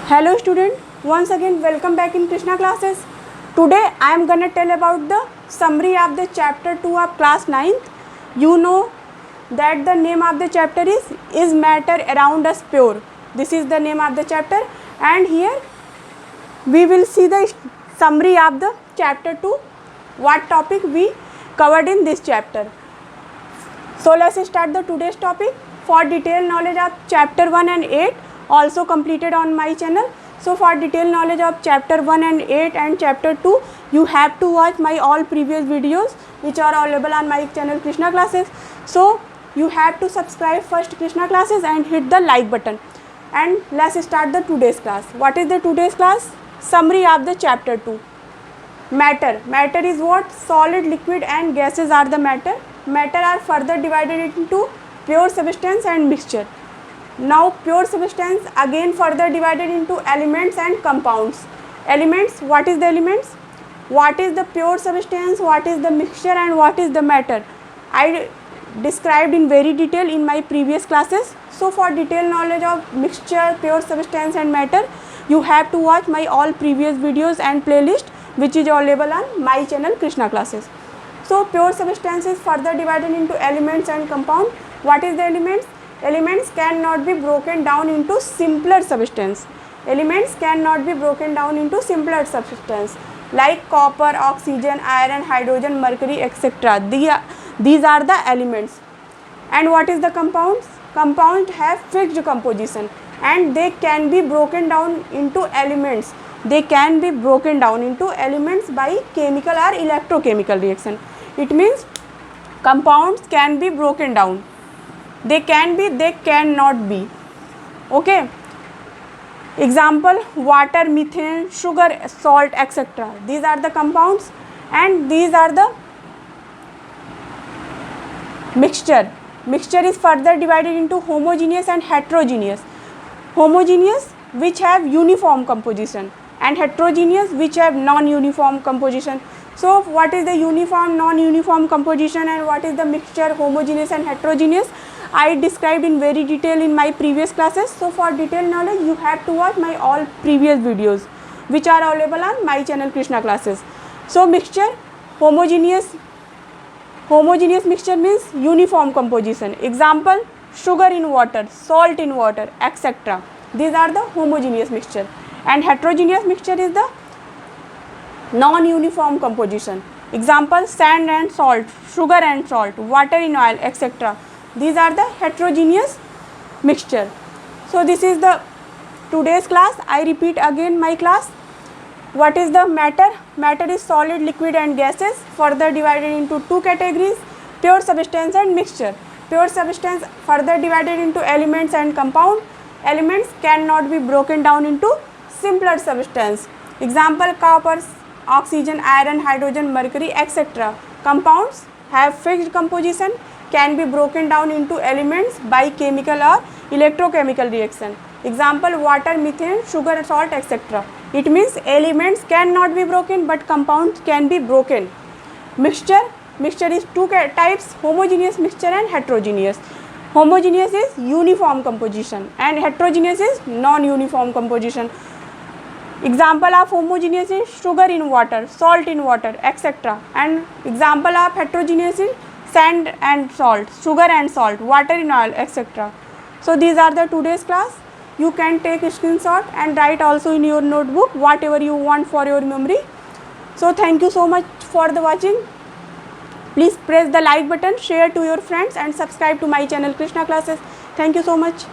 Hello student, once again welcome back in Krishna classes. Today I am gonna tell about the summary of the chapter 2 of class 9th. You know that the name of the chapter is matter around us pure. This is the name of the chapter, and here we will see the summary of the chapter 2, what topic we covered in this chapter. So let's start the today's topic. For detailed knowledge of chapter 1 and 8 also completed on my channel. So for detailed knowledge of chapter 1 and 8 and chapter 2, you have to watch my all previous videos which are available on my channel Krishna classes. So you have to subscribe first Krishna classes and hit the like button. And let's start the today's class. What is the today's class? Summary of the chapter 2. Matter. Matter is what? Solid, liquid and gases are the matter. Matter are further divided into pure substance and mixture. Now pure substance again further divided into elements and compounds. Elements, what is the elements? What is the pure substance, what is the mixture and what is the matter? I described in very detail in my previous classes. So for detailed knowledge of mixture, pure substance and matter, you have to watch my all previous videos and playlist which is available on my channel Krishna classes. So pure substance is further divided into elements and compound. What is the elements? Elements cannot be broken down into simpler substance. Elements cannot be broken down into simpler substance like copper, oxygen, iron, hydrogen, mercury, etc. These are the elements. And what is the compounds? Compounds have fixed composition and they can be broken down into elements. They can be broken down into elements by chemical or electrochemical reaction. It means compounds can be broken down. They can be, they cannot be. Okay. Example, water, methane, sugar, salt, etc. These are the compounds and these are the mixture. Mixture is further divided into homogeneous and heterogeneous. Homogeneous which have uniform composition and heterogeneous which have non-uniform composition. So what is the uniform, non-uniform composition and what is the mixture, homogeneous and heterogeneous? I described in very detail in my previous classes. So for detailed knowledge you have to watch my all previous videos which are available on my channel Krishna classes. So mixture, homogeneous mixture means uniform composition. Example, sugar in water, salt in water, etc. These are the homogeneous mixture. And heterogeneous mixture is the non-uniform composition. Example, sand and salt, sugar and salt, water in oil, etc. These are the heterogeneous mixture. So this is the today's class. I repeat again my class. What is the matter? Matter is solid, liquid and gases further divided into two categories, pure substance and mixture. Pure substance further divided into elements and compound. Elements cannot be broken down into simpler substance. Example, copper, oxygen, iron, hydrogen, mercury, etc. Compounds have fixed composition, can be broken down into elements by chemical or electrochemical reaction. Example, water, methane, sugar, salt, etc. It means elements cannot be broken but compounds can be broken. Mixture is two types, homogeneous mixture and heterogeneous. Homogeneous is uniform composition and heterogeneous is non-uniform composition. Example of homogeneous is sugar in water, salt in water, etc. And example of heterogeneous is sand and salt, sugar and salt, water in oil, etc. So these are the today's class. You can take a screenshot and write also in your notebook whatever you want for your memory. So thank you so much for the watching. Please press the like button, share to your friends and subscribe to my channel Krishna classes. Thank you so much.